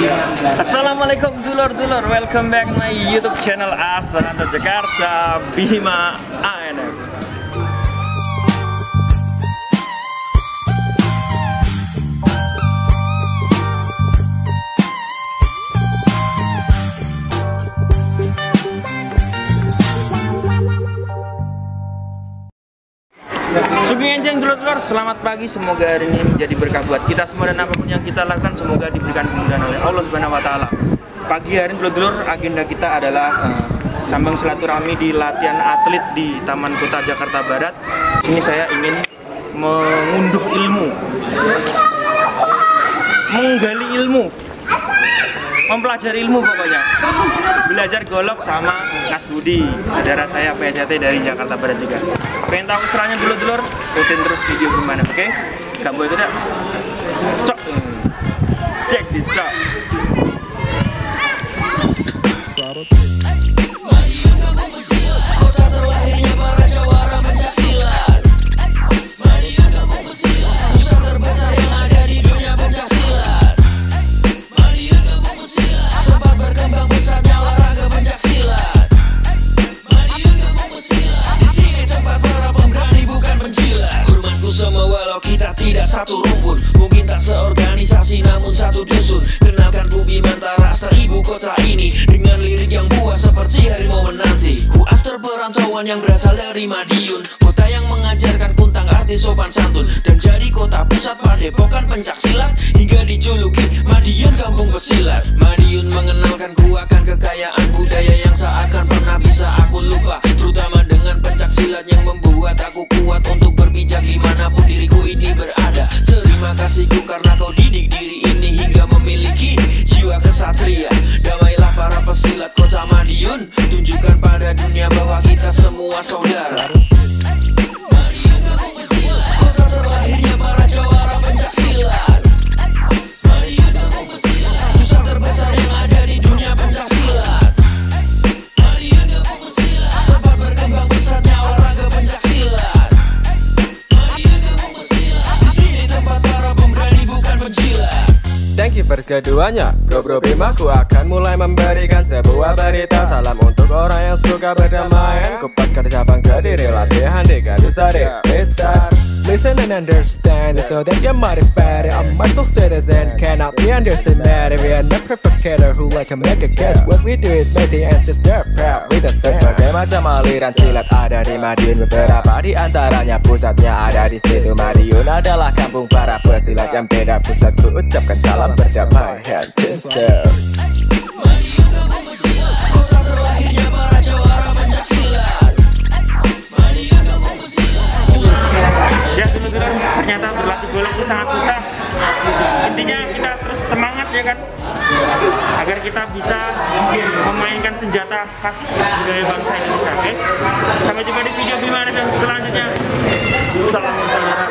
Assalamualaikum dulur-dulur, welcome back my YouTube channel Asranto Jakarta Bima ANF. Sugeng enjing dulur-dulur, selamat pagi. Semoga hari ini menjadi berkah buat kita semua dan apapun yang kita lakukan semoga diberikan kemudahan oleh Allah Subhanahu wa taala. Pagi hari ini dulur-dulur, agenda kita adalah sambung silaturahmi di latihan atlet di Taman Kota Jakarta Barat. Sini saya ingin mengunduh ilmu, menggali ilmu, mempelajari ilmu pokoknya. Belajar golok sama Mas Budi, saudara saya PST dari Jakarta Barat juga. Pengen tahu keseruannya dulur-dulur? Ikutin terus video gimana, oke? Gak boleh tidak? Cok, check this out. Kota terlahirnya para jawara pencaksilat. Madiun kampung pesilat, pusat terbesar yang ada di dunia pencaksilat. Madiun kampung pesilat, sempat berkembang pusatnya olahraga pencaksilat. Madiun kampung pesilat, di sini tempat para pemberani bukan penjilat. Hormatku semua walau kita tidak satu rumpun, mungkin tak seorganisasi namun satu dusun. Kenalkan ku Bimantara, Astra ibu kota ini, dengan lirik yang buas seperti harimau menanti. Ku Astra perantauan yang berasal dari Madiun, kota yang mengajarkan kuntang arti sopan santun, dan jadi kota pusat padepokan pencaksilat hingga dijuluki Madiun kampung pesilat. Madiun mengenalkan ku akan kekayaan budaya yang seakan pernah bisa aku lupa, terutama dengan pencaksilat yang membuat aku kuat untuk berpijak dimanapun diriku ini berada. Terima kasihku karena kau didik diri ini hingga memiliki jiwa kesatria. Damailah para pesilat kota Madiun, tunjukkan pada dunia bahwa kita semua saudara. Madiun kampung pesilat, kota terlahirnya para jawara pencaksilat. Madiun kampung pesilat, pusat terbesar yang ada di dunia pencaksilat. Madiun kampung pesilat, tempat berkembang pusatnya olahraga pencaksilat. Madiun kampung pesilat, di sini tempat para pemberani bukan penjilat. Thank you first keduanya, Bro Bima, ku akan mulai memberikan sebuah berita. Salam untuk orang yang suka berdamaian, kupas ke cabang Kediri, latihan di Gadusari Blitar. Listen and understand so that you're motivated. A muscle citizen cannot be underestimated. We are not provocator who like to make a guess. What we do is make the ancestor proud with a third. Berbagai macam aliran silat ada di Madiun, beberapa di antaranya pusatnya ada di situ. Madiun adalah kampung para pesilat yang beda pusat. Ku ucapkan salam berdamaian. Madiun kampung pesilat, kota terlahirnya para jawara pencaksilat. Madiun kampung pesilat. Ya dulur-dulur, ternyata berlatih golok itu sangat susah. Intinya kita terus semangat ya kan, agar kita bisa memainkan senjata khas budaya bangsa Indonesia. Oke? Sampai jumpa di video Bima dan selanjutnya. Salam saudara.